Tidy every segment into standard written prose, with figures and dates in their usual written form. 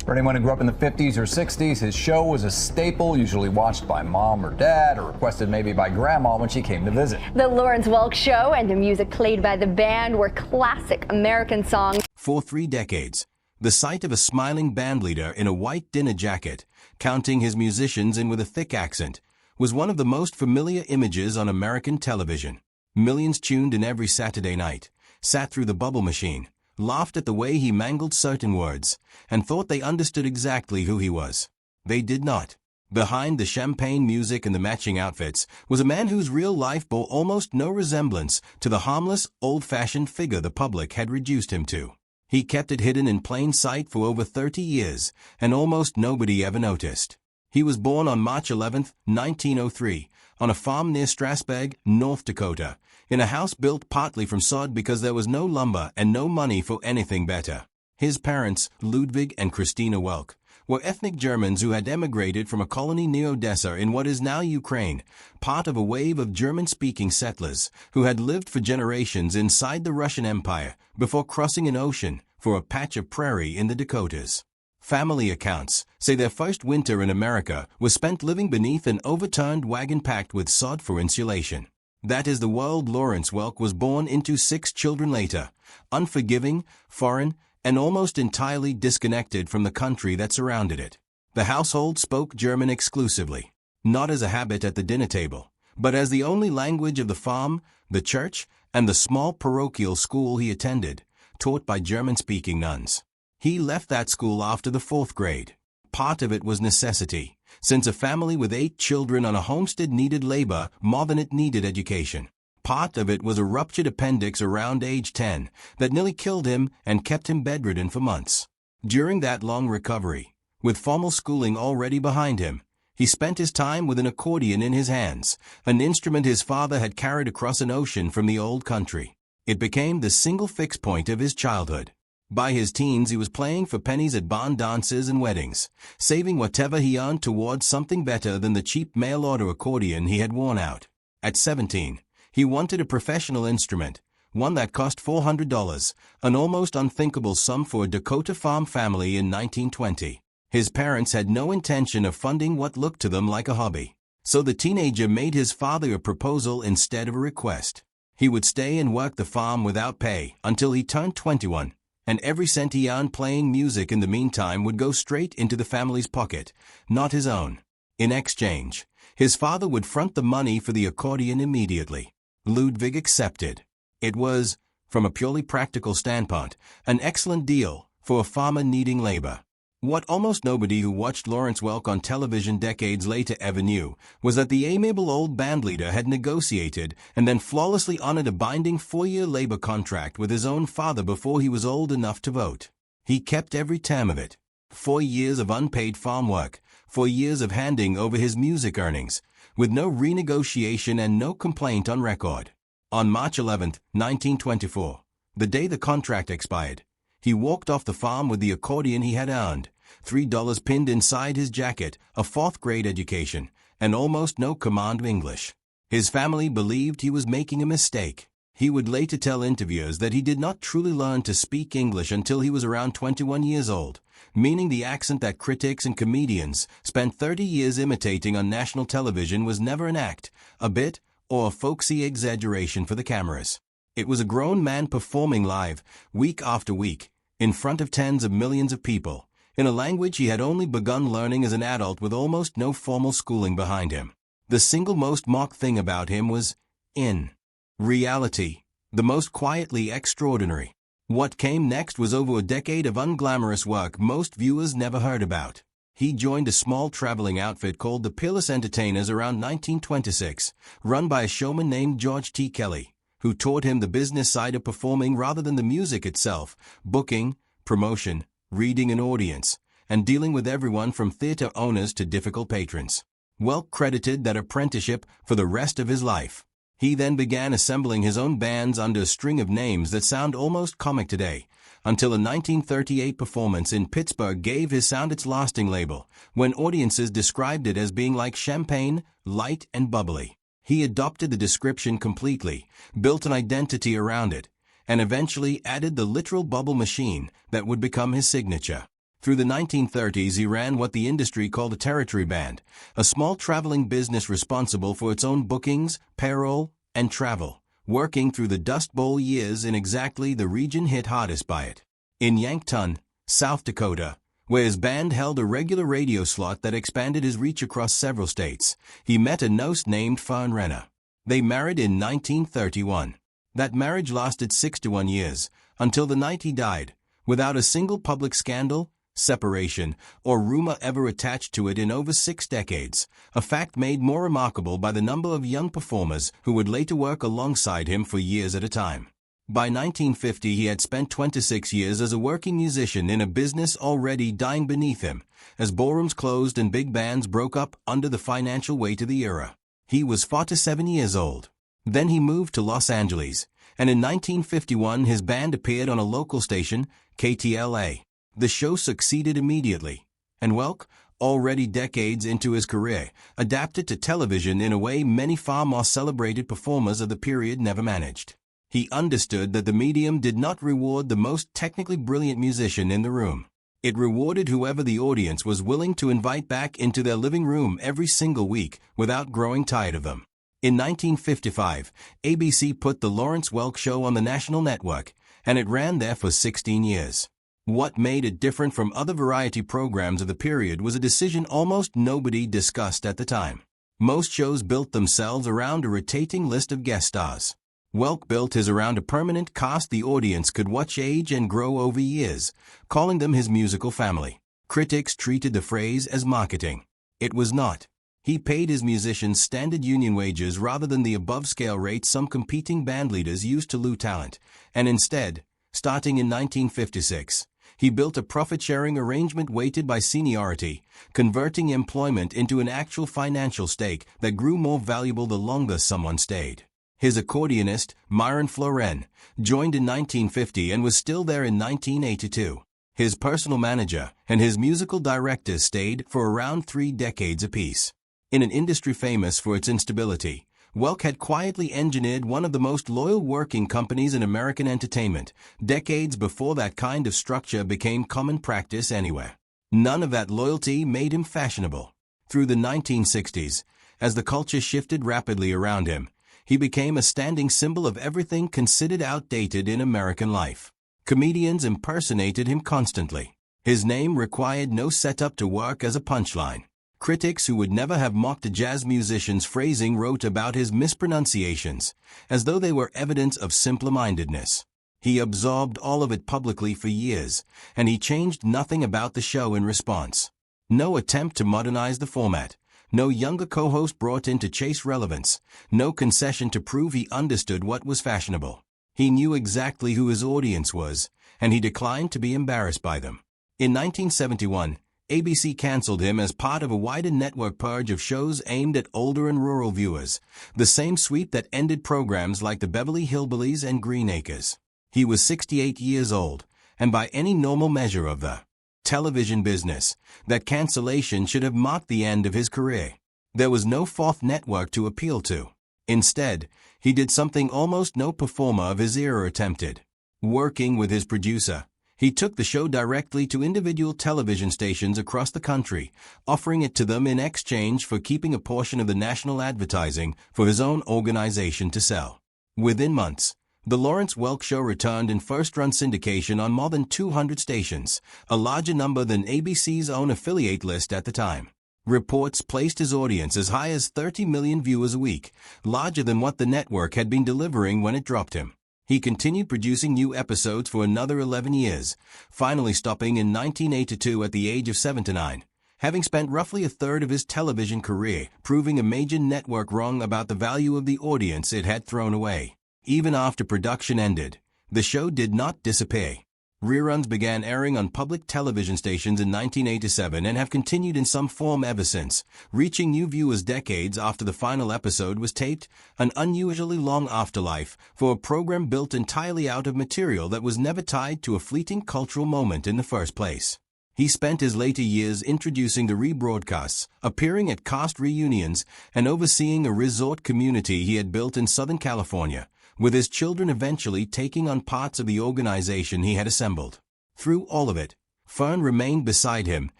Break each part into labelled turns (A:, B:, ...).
A: For anyone who grew up in the 50s or 60s, his show was a staple, usually watched by mom or dad, or requested maybe by grandma when she came to visit.
B: The Lawrence Welk Show and the music played by the band were classic American songs.
C: For 3 decades, the sight of a smiling bandleader in a white dinner jacket, counting his musicians in with a thick accent, was one of the most familiar images on American television. Millions tuned in every Saturday night, sat through the bubble machine, laughed at the way he mangled certain words, and thought they understood exactly who he was. They did not. Behind the champagne music and the matching outfits was a man whose real life bore almost no resemblance to the harmless, old-fashioned figure the public had reduced him to. He kept it hidden in plain sight for over 30 years, and almost nobody ever noticed. He was born on March 11, 1903, on a farm near Strasburg, North Dakota, in a house built partly from sod because there was no lumber and no money for anything better. His parents, Ludwig and Christina Welk, were ethnic Germans who had emigrated from a colony near Odessa in what is now Ukraine, part of a wave of German-speaking settlers who had lived for generations inside the Russian Empire before crossing an ocean for a patch of prairie in the Dakotas. Family accounts say their first winter in America was spent living beneath an overturned wagon packed with sod for insulation. That is the world Lawrence Welk was born into 6 children later, unforgiving, foreign, and almost entirely disconnected from the country that surrounded it. The household spoke German exclusively, not as a habit at the dinner table, but as the only language of the farm, the church, and the small parochial school he attended, taught by German-speaking nuns. He left that school after the 4th grade. Part of it was necessity, since a family with 8 children on a homestead needed labor more than it needed education. Part of it was a ruptured appendix around age 10 that nearly killed him and kept him bedridden for months. During that long recovery, with formal schooling already behind him, he spent his time with an accordion in his hands, an instrument his father had carried across an ocean from the old country. It became the single fixed point of his childhood. By his teens, he was playing for pennies at barn dances and weddings, saving whatever he earned towards something better than the cheap mail-order accordion he had worn out. At 17, he wanted a professional instrument, one that cost $400, an almost unthinkable sum for a Dakota farm family in 1920. His parents had no intention of funding what looked to them like a hobby, so the teenager made his father a proposal instead of a request. He would stay and work the farm without pay until he turned 21. And every cent he earned playing music in the meantime would go straight into the family's pocket, not his own. In exchange, his father would front the money for the accordion immediately. Ludwig accepted. It was, from a purely practical standpoint, an excellent deal for a farmer needing labor. What almost nobody who watched Lawrence Welk on television decades later ever knew was that the amiable old bandleader had negotiated and then flawlessly honored a binding 4-year labor contract with his own father before he was old enough to vote. He kept every term of it. 4 years of unpaid farm work, 4 years of handing over his music earnings, with no renegotiation and no complaint on record. On March 11, 1924, the day the contract expired, he walked off the farm with the accordion he had earned, $3 pinned inside his jacket, a 4th grade education, and almost no command of English. His family believed he was making a mistake. He would later tell interviewers that he did not truly learn to speak English until he was around 21 years old, meaning the accent that critics and comedians spent 30 years imitating on national television was never an act, a bit, or a folksy exaggeration for the cameras. It was a grown man performing live, week after week, in front of tens of millions of people, in a language he had only begun learning as an adult with almost no formal schooling behind him. The single most mocked thing about him was, in reality, the most quietly extraordinary. What came next was over a decade of unglamorous work most viewers never heard about. He joined a small traveling outfit called the Peerless Entertainers around 1926, run by a showman named George T. Kelly, who taught him the business side of performing rather than the music itself, booking, promotion, reading an audience, and dealing with everyone from theater owners to difficult patrons. Welk credited that apprenticeship for the rest of his life. He then began assembling his own bands under a string of names that sound almost comic today, until a 1938 performance in Pittsburgh gave his sound its lasting label, when audiences described it as being like champagne, light and bubbly. He adopted the description completely, built an identity around it, and eventually added the literal bubble machine that would become his signature. Through the 1930s, he ran what the industry called a territory band, a small traveling business responsible for its own bookings, payroll, and travel, working through the Dust Bowl years in exactly the region hit hardest by it. In Yankton, South Dakota, where his band held a regular radio slot that expanded his reach across several states, he met a nurse named Fern Renner. They married in 1931. That marriage lasted 61 years, until the night he died, without a single public scandal, separation, or rumor ever attached to it in over 6 decades, a fact made more remarkable by the number of young performers who would later work alongside him for years at a time. By 1950, he had spent 26 years as a working musician in a business already dying beneath him, as ballrooms closed and big bands broke up under the financial weight of the era. He was 47 years old. Then he moved to Los Angeles, and in 1951 his band appeared on a local station, KTLA. The show succeeded immediately, and Welk, already decades into his career, adapted to television in a way many far more celebrated performers of the period never managed. He understood that the medium did not reward the most technically brilliant musician in the room. It rewarded whoever the audience was willing to invite back into their living room every single week without growing tired of them. In 1955, ABC put the Lawrence Welk Show on the national network, and it ran there for 16 years. What made it different from other variety programs of the period was a decision almost nobody discussed at the time. Most shows built themselves around a rotating list of guest stars. Welk built his around a permanent cast the audience could watch age and grow over years, calling them his musical family. Critics treated the phrase as marketing. It was not. He paid his musicians standard union wages rather than the above-scale rates some competing bandleaders used to lure talent, and instead, starting in 1956, he built a profit-sharing arrangement weighted by seniority, converting employment into an actual financial stake that grew more valuable the longer someone stayed. His accordionist, Myron Floren, joined in 1950 and was still there in 1982. His personal manager and his musical directors stayed for around 3 decades apiece. In an industry famous for its instability, Welk had quietly engineered one of the most loyal working companies in American entertainment, decades before that kind of structure became common practice anywhere. None of that loyalty made him fashionable. Through the 1960s, as the culture shifted rapidly around him, he became a standing symbol of everything considered outdated in American life. Comedians impersonated him constantly. His name required no setup to work as a punchline. Critics who would never have mocked a jazz musician's phrasing wrote about his mispronunciations, as though they were evidence of simple-mindedness. He absorbed all of it publicly for years, and he changed nothing about the show in response. No attempt to modernize the format, no younger co-host brought in to chase relevance, no concession to prove he understood what was fashionable. He knew exactly who his audience was, and he declined to be embarrassed by them. In 1971, ABC canceled him as part of a wider network purge of shows aimed at older and rural viewers, the same sweep that ended programs like the Beverly Hillbillies and Green Acres. He was 68 years old, and by any normal measure of the television business, that cancellation should have marked the end of his career. There was no fourth network to appeal to. Instead, he did something almost no performer of his era attempted. Working with his producer, he took the show directly to individual television stations across the country, offering it to them in exchange for keeping a portion of the national advertising for his own organization to sell. Within months, the Lawrence Welk Show returned in first-run syndication on more than 200 stations, a larger number than ABC's own affiliate list at the time. Reports placed his audience as high as 30 million viewers a week, larger than what the network had been delivering when it dropped him. He continued producing new episodes for another 11 years, finally stopping in 1982 at the age of 79, having spent roughly a third of his television career proving a major network wrong about the value of the audience it had thrown away. Even after production ended, the show did not disappear. Reruns began airing on public television stations in 1987 and have continued in some form ever since, reaching new viewers decades after the final episode was taped, an unusually long afterlife for a program built entirely out of material that was never tied to a fleeting cultural moment in the first place. He spent his later years introducing the rebroadcasts, appearing at cast reunions, and overseeing a resort community he had built in Southern California, with his children eventually taking on parts of the organization he had assembled. Through all of it, Fern remained beside him,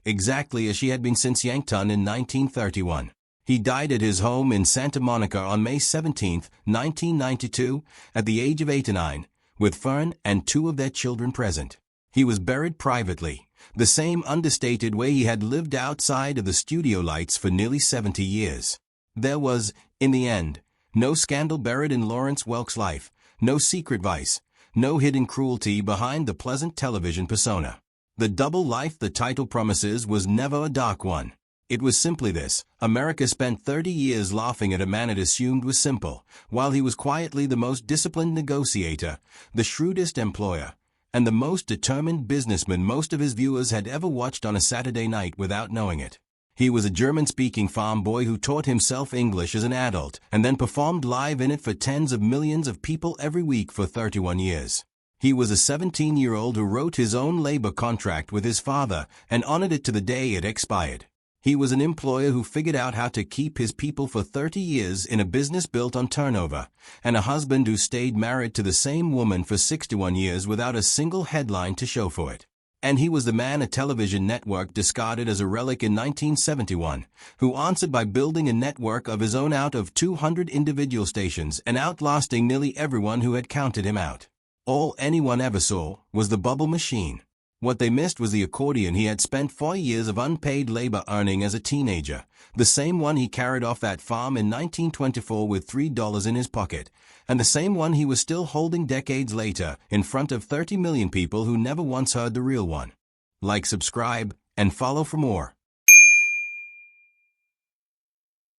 C: exactly as she had been since Yankton in 1931. He died at his home in Santa Monica on May 17, 1992, at the age of 89, with Fern and 2 of their children present. He was buried privately, the same understated way he had lived outside of the studio lights for nearly 70 years. There was, in the end, no scandal buried in Lawrence Welk's life, no secret vice, no hidden cruelty behind the pleasant television persona. The double life the title promises was never a dark one. It was simply this: America spent 30 years laughing at a man it assumed was simple, while he was quietly the most disciplined negotiator, the shrewdest employer, and the most determined businessman most of his viewers had ever watched on a Saturday night without knowing it. He was a German-speaking farm boy who taught himself English as an adult and then performed live in it for tens of millions of people every week for 31 years. He was a 17-year-old who wrote his own labor contract with his father and honored it to the day it expired. He was an employer who figured out how to keep his people for 30 years in a business built on turnover, and a husband who stayed married to the same woman for 61 years without a single headline to show for it. And he was the man a television network discarded as a relic in 1971, who answered by building a network of his own out of 200 individual stations and outlasting nearly everyone who had counted him out. All anyone ever saw was the bubble machine. What they missed was the accordion he had spent 4 years of unpaid labor earning as a teenager, the same one he carried off that farm in 1924 with $3 in his pocket, and the same one he was still holding decades later in front of 30 million people who never once heard the real one. Like, subscribe, and follow for more.